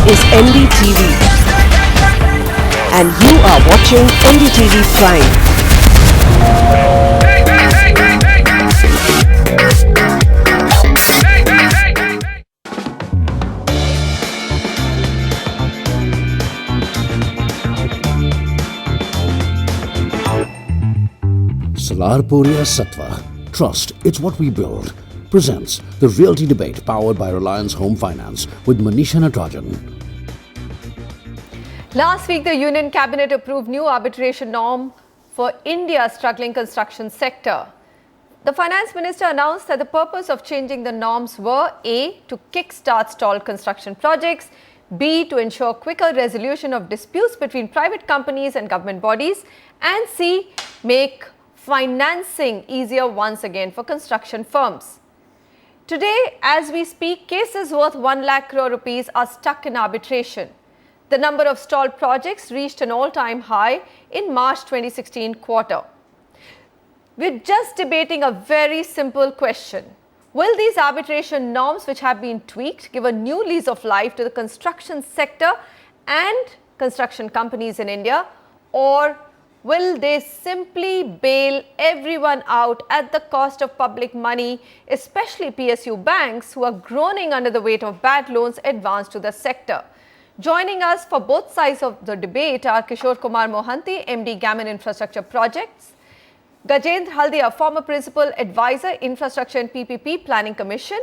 is NDTV and you are watching NDTV Prime. Salarpuria Sattva, Trust, It's What We Build, presents the Realty Debate powered by Reliance Home Finance with Manisha Natarajan. Last week, the Union Cabinet approved new arbitration norm for India's struggling construction sector. The Finance Minister announced that the purpose of changing the norms were A. to kickstart stalled construction projects, B. to ensure quicker resolution of disputes between private companies and government bodies, and C. make financing easier once again for construction firms. Today, as we speak, cases worth 1 lakh crore rupees are stuck in arbitration. The number of stalled projects reached an all-time high in March 2016 quarter. We're just debating a very simple question. Will these arbitration norms, which have been tweaked, give a new lease of life to the construction sector and construction companies in India, or will they simply bail everyone out at the cost of public money, especially PSU banks who are groaning under the weight of bad loans advanced to the sector? Joining us for both sides of the debate are Kishore Kumar Mohanty, MD Gammon Infrastructure Projects, Gajendra Haldia, former Principal Advisor, Infrastructure and PPP Planning Commission,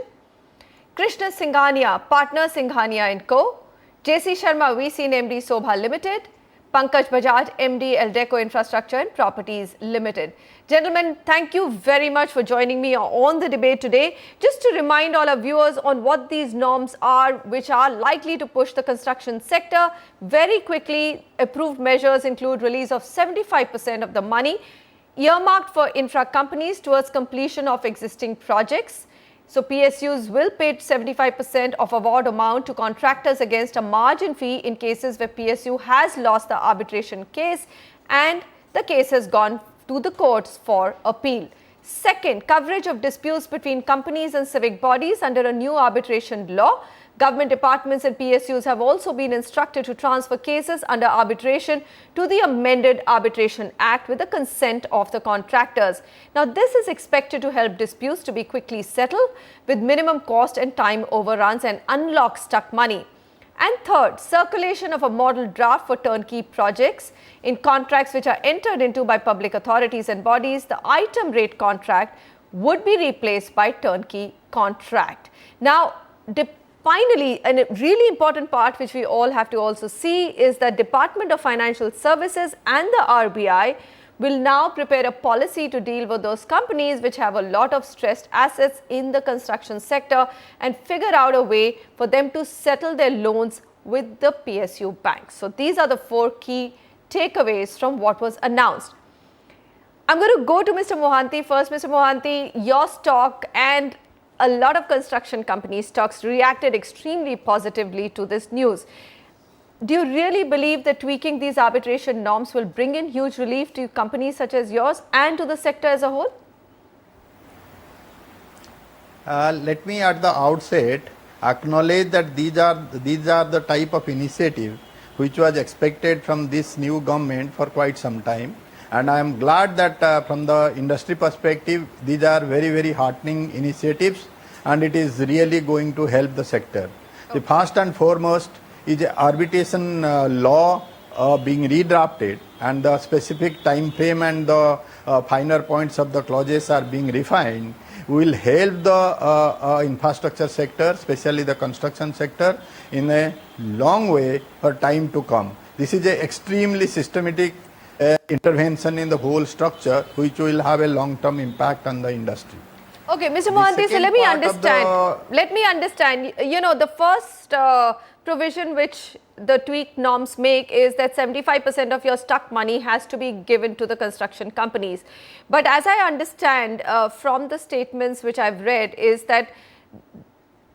Krishna Singhania, Partner Singhania & Co., JC Sharma, VC and MD Sobha Limited, Pankaj Bajaj, MD Eldeco Infrastructure and Properties Limited. Gentlemen, thank you very much for joining me on the debate today. Just to remind all our viewers on what these norms are, which are likely to push the construction sector. Very quickly, approved measures include release of 75% of the money earmarked for infra companies towards completion of existing projects. So PSUs will pay 75% of award amount to contractors against a margin fee in cases where PSU has lost the arbitration case and the case has gone to the courts for appeal. Second, coverage of disputes between companies and civic bodies under a new arbitration law. Government departments and PSUs have also been instructed to transfer cases under arbitration to the amended Arbitration Act with the consent of the contractors. Now, this is expected to help disputes to be quickly settled with minimum cost and time overruns and unlock stuck money. And third, circulation of a model draft for turnkey projects. In contracts which are entered into by public authorities and bodies, the item rate contract would be replaced by turnkey contract. Now, finally, a really important part which we all have to also see is that Department of Financial Services and the RBI will now prepare a policy to deal with those companies which have a lot of stressed assets in the construction sector and figure out a way for them to settle their loans with the PSU banks. So these are the 4 key takeaways from what was announced. I'm going to go to Mr. Mohanty first. Mr. Mohanty, your stock and a lot of construction company stocks reacted extremely positively to this news. Do you really believe that tweaking these arbitration norms will bring in huge relief to companies such as yours and to the sector as a whole? Let me at the outset acknowledge that these are the type of initiative which was expected from this new government for quite some time. And I am glad that from the industry perspective, these are very, very heartening initiatives and it is really going to help the sector. Okay. The first and foremost is the arbitration law being redrafted and the specific time frame and the finer points of the clauses are being refined will help the infrastructure sector, especially the construction sector, in a long way for time to come. This is an extremely systematic intervention in the whole structure which will have a long-term impact on the industry. Okay, Mr. Mohanty, so let me understand. You know, the first provision which the tweaked norms make is that 75% of your stuck money has to be given to the construction companies. But as I understand from the statements which I've read is that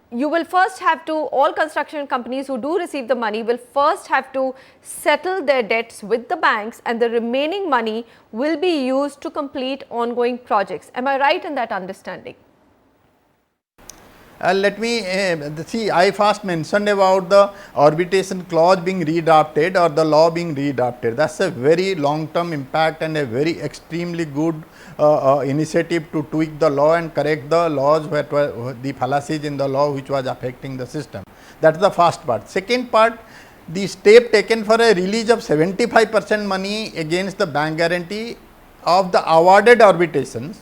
you will first have to, all construction companies who do receive the money will first have to settle their debts with the banks and the remaining money will be used to complete ongoing projects. Am I right in that understanding? Let me see, I first mentioned about the arbitration clause being redrafted or the law being redrafted. That's a very long term impact and a very extremely good initiative to tweak the law and correct the laws where the fallacies in the law which was affecting the system. That's the first part. Second part, the step taken for a release of 75% money against the bank guarantee of the awarded arbitrations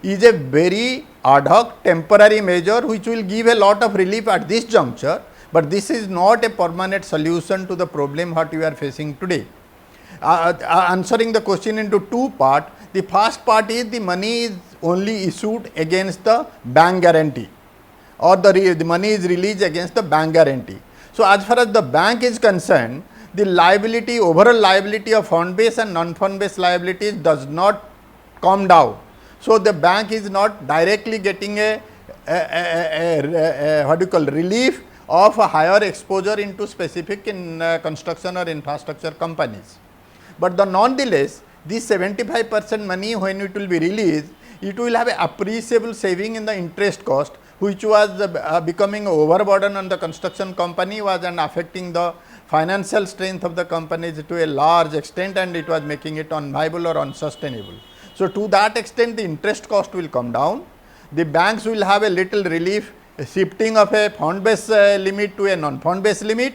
is a very ad hoc temporary measure which will give a lot of relief at this juncture, but this is not a permanent solution to the problem what we are facing today. Answering the question into two parts, the first part is the money is only issued against the bank guarantee or the money is released against the bank guarantee. So, as far as the bank is concerned, the liability, overall liability of fund based and non fund based liabilities does not come down. So, the bank is not directly getting a what do you call relief of a higher exposure into specific in construction or infrastructure companies. But the nonetheless, this 75% money when it will be released, it will have an appreciable saving in the interest cost, which was becoming overburden on the construction company was and affecting the financial strength of the companies to a large extent, and it was making it unviable or unsustainable. So, to that extent the interest cost will come down, the banks will have a little relief, shifting of a fund based limit to a non fund based limit.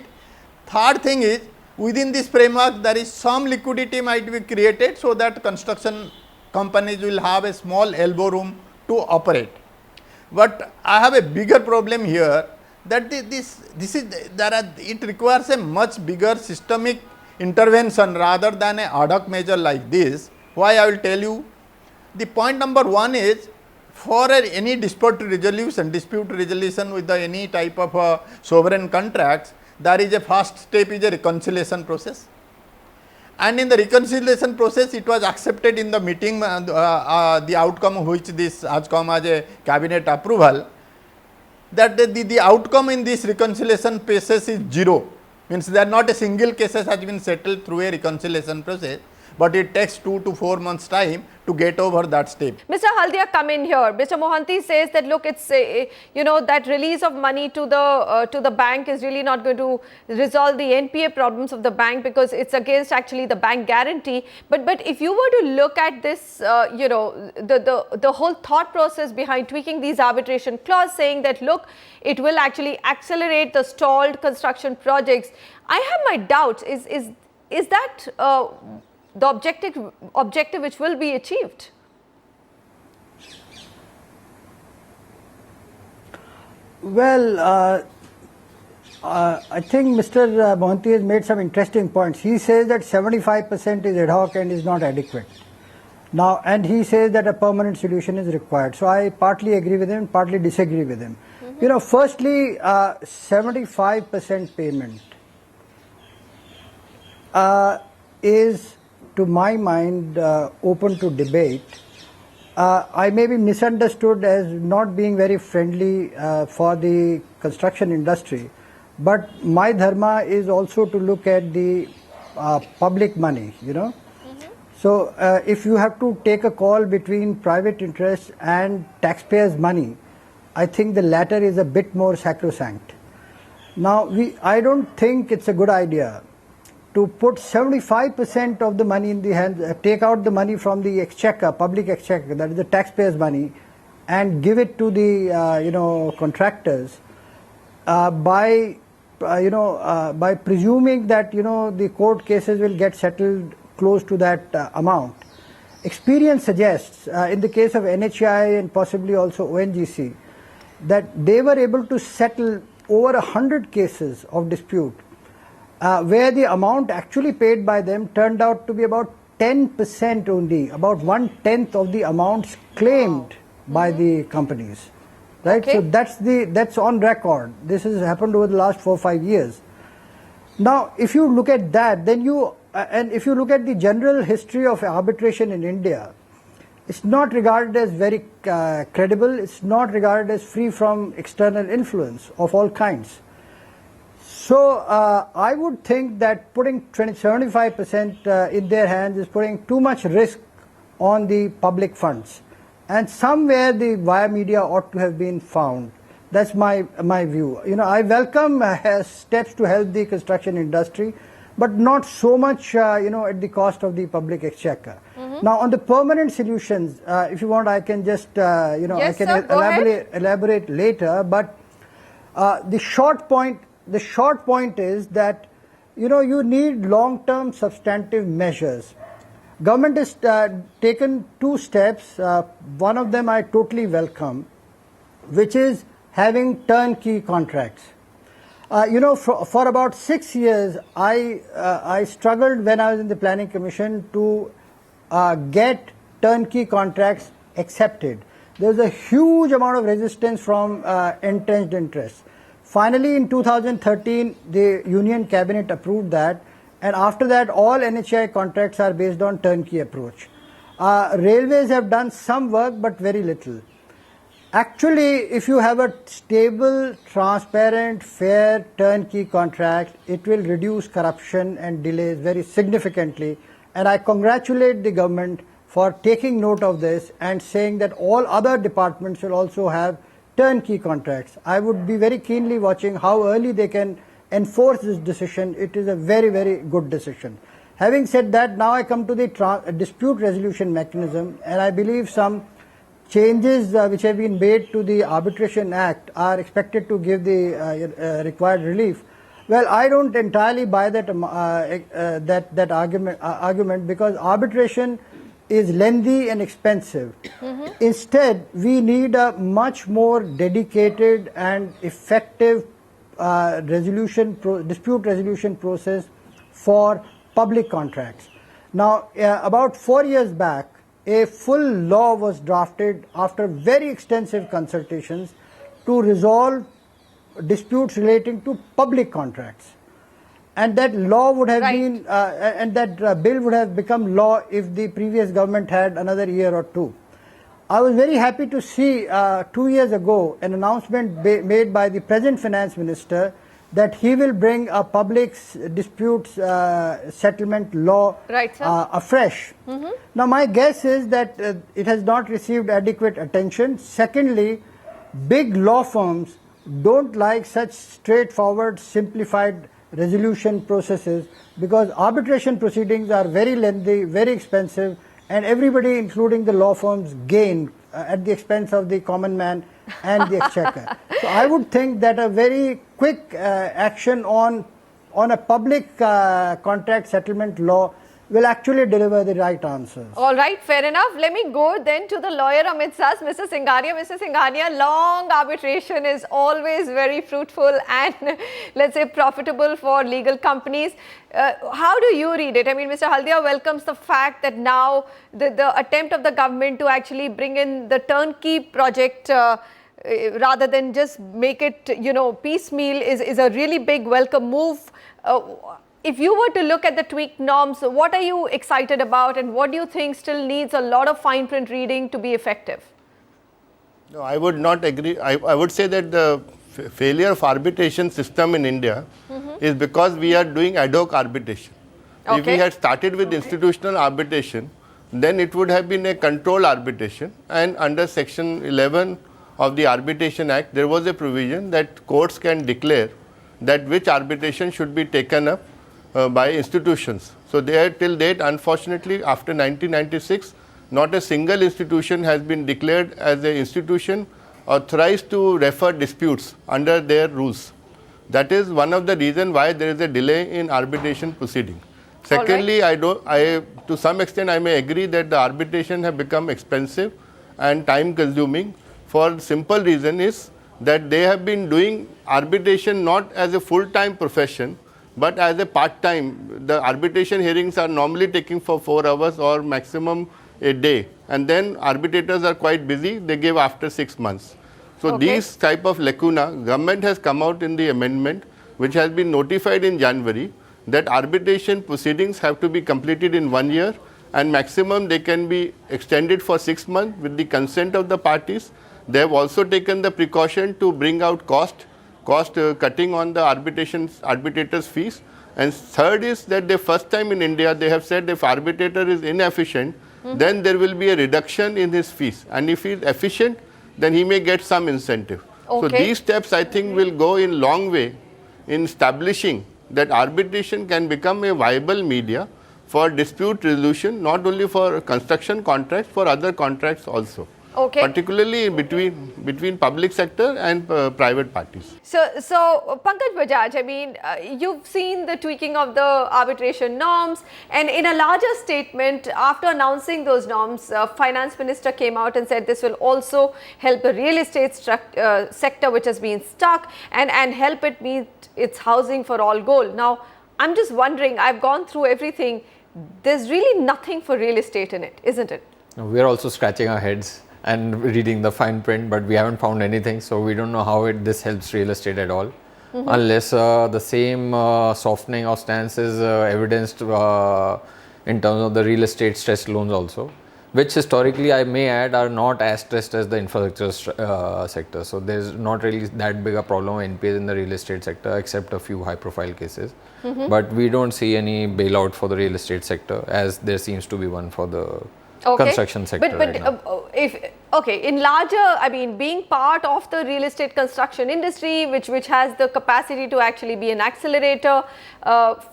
Third thing is, within this framework there is some liquidity might be created, so that construction companies will have a small elbow room to operate. But I have a bigger problem here, that it requires a much bigger systemic intervention rather than a ad hoc measure like this. Why, I will tell you. The point number one is, for any dispute resolution with any type of sovereign contracts, there is a first step is a reconciliation process, and in the reconciliation process it was accepted in the meeting the outcome of which this has come as a cabinet approval, that the outcome in this reconciliation process is zero, means there not a single case has been settled through a reconciliation process, but it takes 2 to 4 months time to get over that step. Mr. Haldia, come in here. Mr. Mohanty says that look, it's that release of money to the bank is really not going to resolve the NPA problems of the bank, because it's against actually the bank guarantee. But if you were to look at this, the whole thought process behind tweaking these arbitration clause, saying that look, it will actually accelerate the stalled construction projects. I have my doubts. Is that the objective which will be achieved? Well, I think Mr. Mohanty has made some interesting points. He says that 75% is ad hoc and is not adequate. Now, and he says that a permanent solution is required. So I partly agree with him, partly disagree with him. Firstly, 75% payment is, to my mind, open to debate. I may be misunderstood as not being very friendly for the construction industry, but my dharma is also to look at the public money, So if you have to take a call between private interests and taxpayers' money, I think the latter is a bit more sacrosanct. Now, I don't think it's a good idea to put 75% of the money in the hands, take out the money from the exchequer, public exchequer, that is the taxpayers' money, and give it to the contractors by presuming that the court cases will get settled close to that amount. Experience suggests, in the case of NHAI and possibly also ONGC, that they were able to settle over 100 cases of dispute, where the amount actually paid by them turned out to be about 10% only, about 1/10 of the amounts claimed by the companies. Right? Okay. So that's on record. This has happened over the last 4 or 5 years. Now, if you look at that, then and if you look at the general history of arbitration in India, it's not regarded as very credible. It's not regarded as free from external influence of all kinds. So I would think that putting 75% in their hands is putting too much risk on the public funds. And somewhere the via media ought to have been found That's my view. I welcome steps to help the construction industry, but not so much, at the cost of the public exchequer. Now, on the permanent solutions, if you want, I can just, Yes, I can sir, elaborate later. But the short point is that, you need long-term substantive measures. Government has taken 2 steps. One of them I totally welcome, which is having turnkey contracts. For about 6 years, I struggled when I was in the Planning Commission to get turnkey contracts accepted. There was a huge amount of resistance from entrenched interests. Finally, in 2013, the Union Cabinet approved that, and after that, all NHAI contracts are based on turnkey approach. Railways have done some work, but very little. Actually, if you have a stable, transparent, fair turnkey contract, it will reduce corruption and delays very significantly. And I congratulate the government for taking note of this and saying that all other departments will also have turnkey contracts. I would be very keenly watching how early they can enforce this decision. It is a very, very good decision. Having said that, now I come to the dispute resolution mechanism, and I believe some changes which have been made to the Arbitration Act are expected to give the required relief. Well, I don't entirely buy that argument because arbitration is lengthy and expensive. Instead, we need a much more dedicated and effective dispute resolution process for public contracts. Now, about 4 years back, a full law was drafted after very extensive consultations to resolve disputes relating to public contracts. And that law would have been, and that bill would have become law if the previous government had another year or 2. I was very happy to see 2 years ago an announcement made by the present finance minister that he will bring a public disputes settlement law afresh. Now, my guess is that it has not received adequate attention. Secondly, big law firms don't like such straightforward, simplified resolution processes because arbitration proceedings are very lengthy, very expensive, and everybody, including the law firms, gain at the expense of the common man and the exchequer. So I would think that a very quick action on a public contract settlement law will actually deliver the right answers. All right, fair enough. Let me go then to the lawyer amidst us, Mr. Singhania. Mr. Singhania, long arbitration is always very fruitful and let's say profitable for legal companies. How do you read it? I mean, Mr. Haldia welcomes the fact that now the attempt of the government to actually bring in the turnkey project rather than just make it, piecemeal is a really big welcome move. If you were to look at the tweaked norms, what are you excited about and what do you think still needs a lot of fine print reading to be effective? No, I would not agree. I would say that the failure of arbitration system in India is because we are doing ad hoc arbitration. Okay. If we had started with institutional arbitration, then it would have been a controlled arbitration, and under section 11 of the Arbitration Act, there was a provision that courts can declare that which arbitration should be taken up by institutions. So there till date, unfortunately, after 1996, not a single institution has been declared as an institution authorized to refer disputes under their rules. That is one of the reasons why there is a delay in arbitration proceeding. Secondly, to some extent I may agree that the arbitration have become expensive and time consuming for simple reason is that they have been doing arbitration not as a full-time profession but as a part-time. The arbitration hearings are normally taking for 4 hours or maximum a day, and then arbitrators are quite busy, they give after 6 months. So these type of lacuna, government has come out in the amendment which has been notified in January that arbitration proceedings have to be completed in 1 year and maximum they can be extended for 6 months with the consent of the parties. They have also taken the precaution to bring out cost cutting on the arbitrators' fees. And third is that the first time in India they have said if arbitrator is inefficient, then there will be a reduction in his fees, and if he is efficient, then he may get some incentive. So these steps, I think, will go in long way in establishing that arbitration can become a viable media for dispute resolution, not only for construction contracts, for other contracts also. Particularly between public sector and private parties. So Pankaj Bajaj, I mean, you've seen the tweaking of the arbitration norms, and in a larger statement, after announcing those norms, Finance Minister came out and said this will also help the real estate sector which has been stuck and help it meet its housing for all goal. Now, I'm just wondering, I've gone through everything, there's really nothing for real estate in it, isn't it? We're also scratching our heads and reading the fine print, but we haven't found anything, so we don't know how this helps real estate at all, unless the same softening of stance is evidenced in terms of the real estate stressed loans also, which historically, I may add, are not as stressed as the infrastructure sector. So there's not really that big a problem of NPAs in the real estate sector, except a few high profile cases. But we don't see any bailout for the real estate sector, as there seems to be one for the construction sector. But in larger, I mean, being part of the real estate construction industry, which has the capacity to actually be an accelerator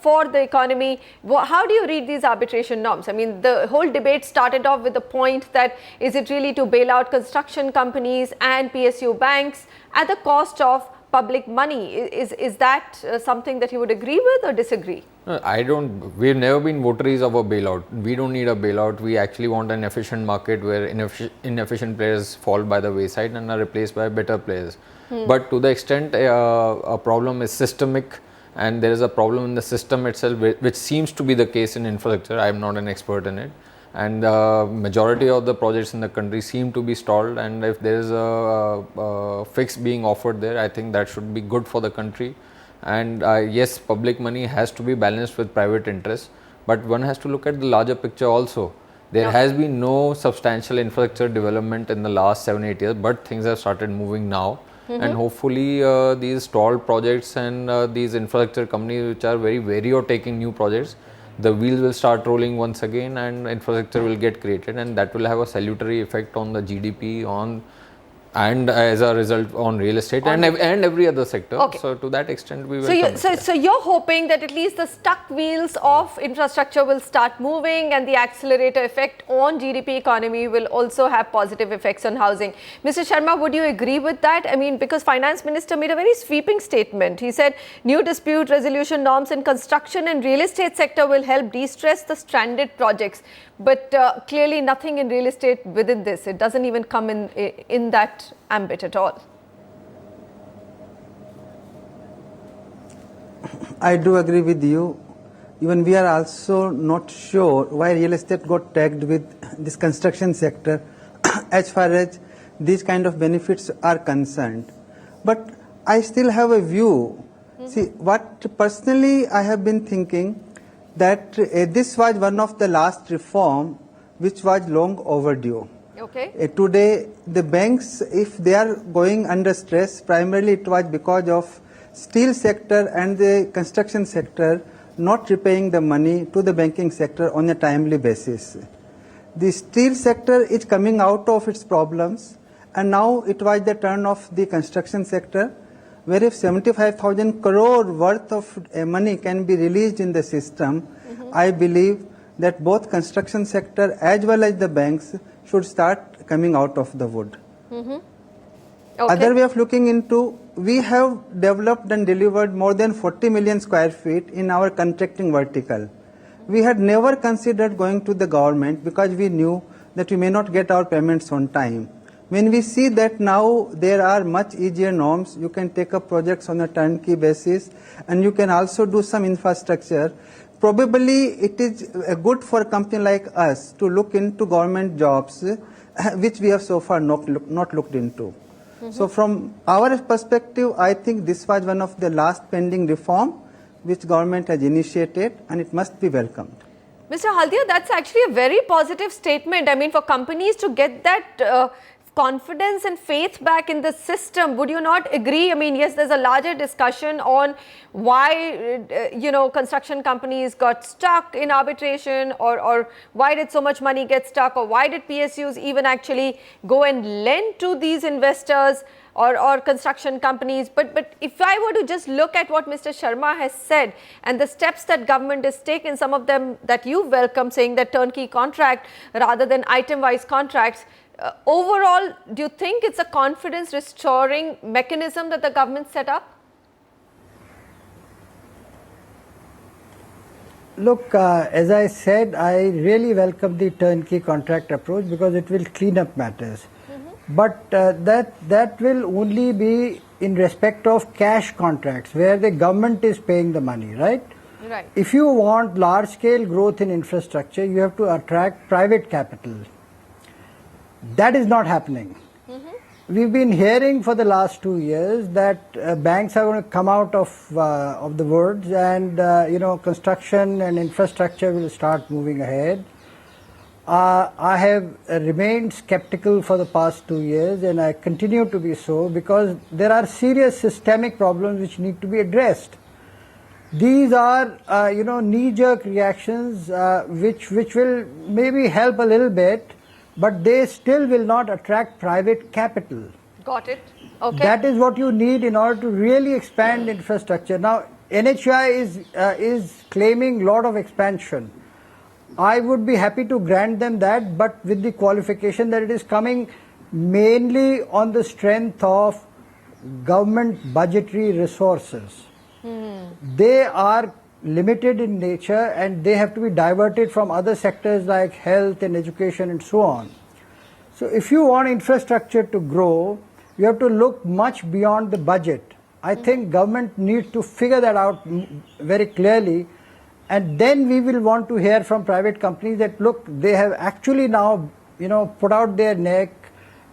for the economy, how do you read these arbitration norms? I mean, the whole debate started off with the point that is it really to bail out construction companies and PSU banks at the cost of public money? Is that something that you would agree with or disagree? I don't. We've never been votaries of a bailout. We don't need a bailout. We actually want an efficient market where inefficient players fall by the wayside and are replaced by better players. But to the extent a problem is systemic and there is a problem in the system itself, which seems to be the case in infrastructure. I am not an expert in it. And the majority of the projects in the country seem to be stalled, and if there is a fix being offered there, I think that should be good for the country. And yes, public money has to be balanced with private interests, but one has to look at the larger picture also. There has been no substantial infrastructure development in the last 7-8 years, but things have started moving now. And hopefully these stalled projects and these infrastructure companies which are very wary of taking new projects, the wheels will start rolling once again and infrastructure will get created, and that will have a salutary effect on the GDP and as a result on real estate and every other sector. So to that extent we will so you're hoping that at least the stuck wheels of infrastructure will start moving and the accelerator effect on GDP economy will also have positive effects on housing. Mr. Sharma, would you agree with that? I mean, because Finance Minister made a very sweeping statement. He said new dispute resolution norms in construction and real estate sector will help de-stress the stranded projects. But clearly nothing in real estate within this. It doesn't even come in that ambit at all. I do agree with you. Even we are also not sure why real estate got tagged with this construction sector as far as these kind of benefits are concerned. But I still have a view. See, what personally I have been thinking, that this was one of the last reform which was long overdue. Today the banks, if they are going under stress, primarily it was because of steel sector and the construction sector not repaying the money to the banking sector on a timely basis. The steel sector is coming out of its problems, and now it was the turn of the construction sector, where if 75,000 crore worth of money can be released in the system, I believe that both construction sector as well as the banks should start coming out of the wood. Other way of looking into, we have developed and delivered more than 40 million square feet in our contracting vertical. We had never considered going to the government because we knew that we may not get our payments on time. When we see that now there are much easier norms, you can take up projects on a turnkey basis and you can also do some infrastructure. Probably it is good for a company like us to look into government jobs, which we have so far not looked into. So from our perspective, I think this was one of the last pending reform which government has initiated, and it must be welcomed. Mr. Haldia, that's actually a very positive statement. I mean, for companies to get that confidence and faith back in the system. Would you not agree? I mean, yes, there's a larger discussion on why, construction companies got stuck in arbitration, or why did so much money get stuck, or why did PSUs even actually go and lend to these investors or construction companies. But if I were to just look at what Mr. Sharma has said and the steps that government has taken, some of them that you welcome, saying that turnkey contract rather than item-wise contracts, overall, do you think it's a confidence restoring mechanism that the government set up? Look, as I said, I really welcome the turnkey contract approach because it will clean up matters. But that will only be in respect of cash contracts where the government is paying the money, right? Right. If you want large-scale growth in infrastructure, you have to attract private capital. That is not happening. We've been hearing for the last 2 years that banks are going to come out of the woods, and construction and infrastructure will start moving ahead. I have remained skeptical for the past 2 years, and I continue to be so because there are serious systemic problems which need to be addressed. These are, knee-jerk reactions which will maybe help a little bit, but they still will not attract private capital. Got it. Okay. That is what you need in order to really expand infrastructure. Now, NHI is claiming a lot of expansion. I would be happy to grant them that, but with the qualification that it is coming mainly on the strength of government budgetary resources. They are limited in nature and they have to be diverted from other sectors like health and education and so on. So if you want infrastructure to grow, you have to look much beyond the budget. I think government needs to figure that out very clearly. And then we will want to hear from private companies that, look, they have actually now, put out their neck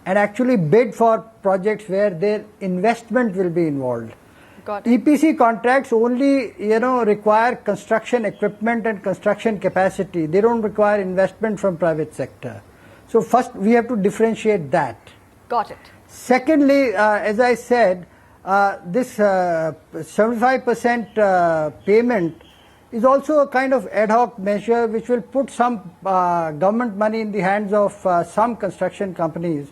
and actually bid for projects where their investment will be involved. Got it. EPC contracts only, require construction equipment and construction capacity. They don't require investment from private sector. So first, we have to differentiate that. Got it. Secondly, as I said, this 75% payment is also a kind of ad hoc measure which will put some government money in the hands of some construction companies.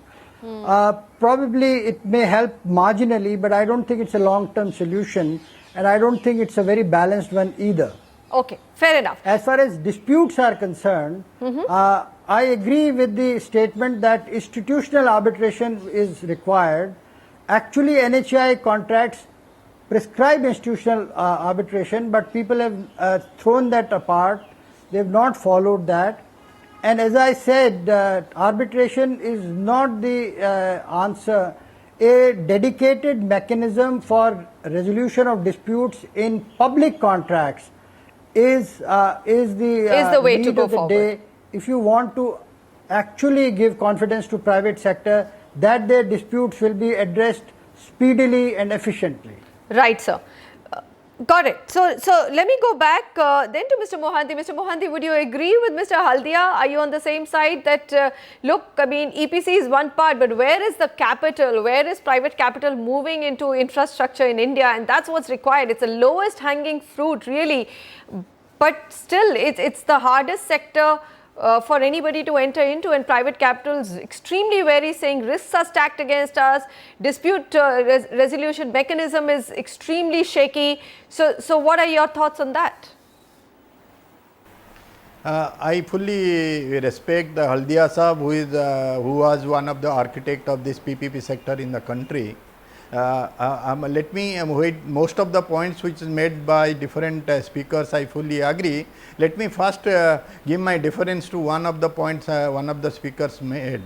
Probably it may help marginally, but I don't think it's a long-term solution, and I don't think it's a very balanced one either. Okay, fair enough. As far as disputes are concerned, I agree with the statement that institutional arbitration is required. Actually, NHI contracts prescribe institutional arbitration, but people have thrown that apart. They have not followed that. And as I said, arbitration is not the answer. A dedicated mechanism for resolution of disputes in public contracts is the way need to go of the forward. day. If you want to actually give confidence to private sector that their disputes will be addressed speedily and efficiently. Right, sir. Got it. So let me go back then to Mr. Mohanty. Mr. Mohanty, would you agree with Mr. Haldia? Are you on the same side that, look, I mean, EPC is one part, but where is the capital? Where is private capital moving into infrastructure in India? And that's what's required. It's the lowest hanging fruit, really. But still, it's the hardest sector for anybody to enter into, and private capital is extremely wary, saying risks are stacked against us, dispute resolution mechanism is extremely shaky. So what are your thoughts on that? I fully respect the Haldia Sahab, who was one of the architect of this PPP sector in the country. Let me most of the points which is made by different speakers, I fully agree. Let me first give my difference to one of the points one of the speakers made,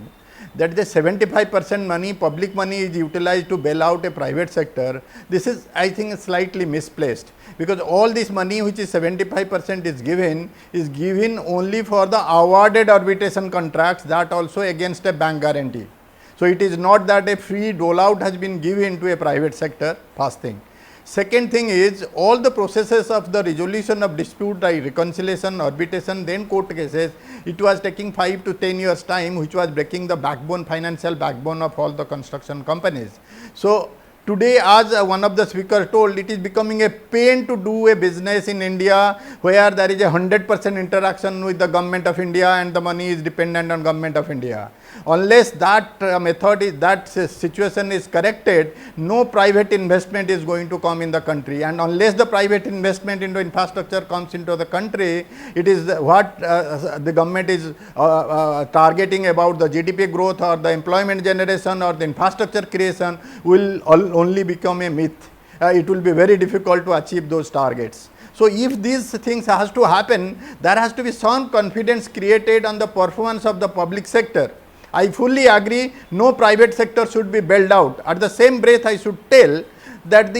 that the 75% money, public money, is utilized to bail out a private sector. This is, I think, slightly misplaced, because all this money which is 75% is given only for the awarded arbitration contracts, that also against a bank guarantee. So it is not that a free dole out has been given to a private sector, first thing. Second thing is, all the processes of the resolution of dispute, like reconciliation, arbitration, then court cases, it was taking 5 to 10 years time, which was breaking the backbone, financial backbone of all the construction companies. So today, as one of the speakers told, it is becoming a pain to do a business in India, where there is a 100% interaction with the government of India and the money is dependent on government of India. Unless that method is, that situation is corrected, no private investment is going to come in the country, and unless the private investment into infrastructure comes into the country, it is what the government is targeting about the GDP growth or the employment generation or the infrastructure creation will only become a myth. It will be very difficult to achieve those targets. So if these things has to happen, there has to be some confidence created on the performance of the public sector. I fully agree, no private sector should be bailed out. At the same breath, I should tell that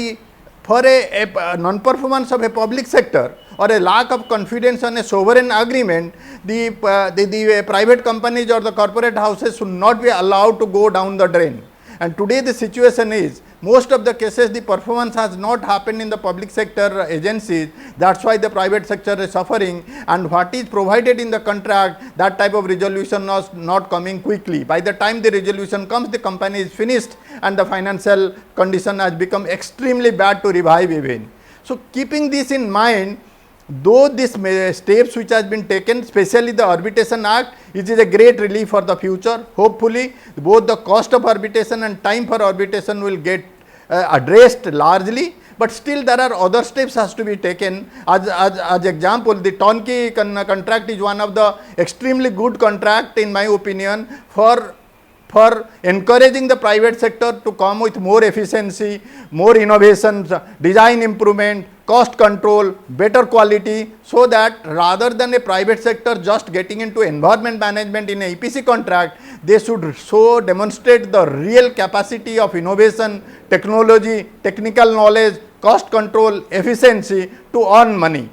for a non-performance of a public sector or a lack of confidence on a sovereign agreement, the private companies or the corporate houses should not be allowed to go down the drain. And today the situation is, most of the cases the performance has not happened in the public sector agencies, that is why the private sector is suffering, and what is provided in the contract, that type of resolution was not coming quickly. By the time the resolution comes, the company is finished and the financial condition has become extremely bad to revive even. So keeping this in mind, though these steps which has been taken, especially the Arbitration Act, it is a great relief for the future. Hopefully, both the cost of arbitration and time for arbitration will get addressed largely, but still there are other steps has to be taken. As example, the turnkey contract is one of the extremely good contract in my opinion for encouraging the private sector to come with more efficiency, more innovations, design improvement, cost control, better quality, so that rather than a private sector just getting into environment management in a EPC contract, they should demonstrate the real capacity of innovation, technology, technical knowledge, cost control, efficiency to earn money.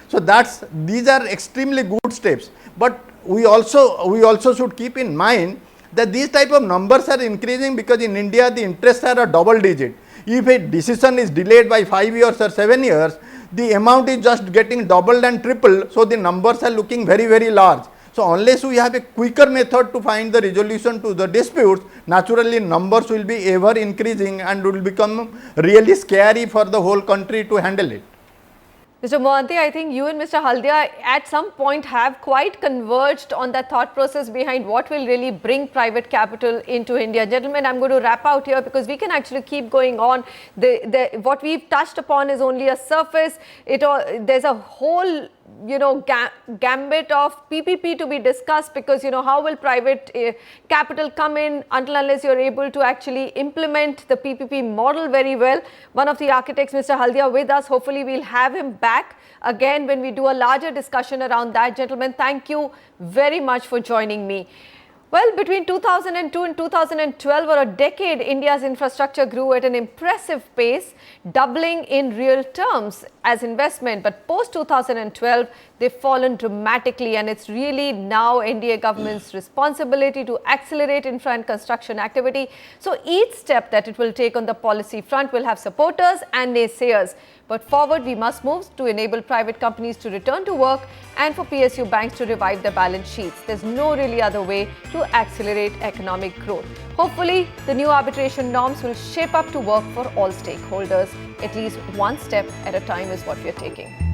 So these are extremely good steps, but we also should keep in mind that these type of numbers are increasing because in India the interests are a double digit. If a decision is delayed by 5 years or 7 years, the amount is just getting doubled and tripled, so the numbers are looking very, very large. So unless we have a quicker method to find the resolution to the disputes, naturally numbers will be ever increasing and will become really scary for the whole country to handle it. Mr. Mohanty, I think you and Mr. Haldia at some point have quite converged on that thought process behind what will really bring private capital into India. Gentlemen, I'm going to wrap out here because we can actually keep going on. What we've touched upon is only a surface. There's a whole gambit of PPP to be discussed, because how will private capital come in until unless you're able to actually implement the PPP model very well. One of the architects, Mr. Haldia, with us. Hopefully we'll have him back again when we do a larger discussion around that. Gentlemen, thank you very much for joining me. Well, between 2002 and 2012, or a decade, India's infrastructure grew at an impressive pace, doubling in real terms as investment. But post 2012, they've fallen dramatically, and it's really now NDA government's responsibility to accelerate infra and construction activity. So each step that it will take on the policy front will have supporters and naysayers. But forward we must move to enable private companies to return to work and for PSU banks to revive their balance sheets. There's no really other way to accelerate economic growth. Hopefully, the new arbitration norms will shape up to work for all stakeholders. At least one step at a time is what we are taking.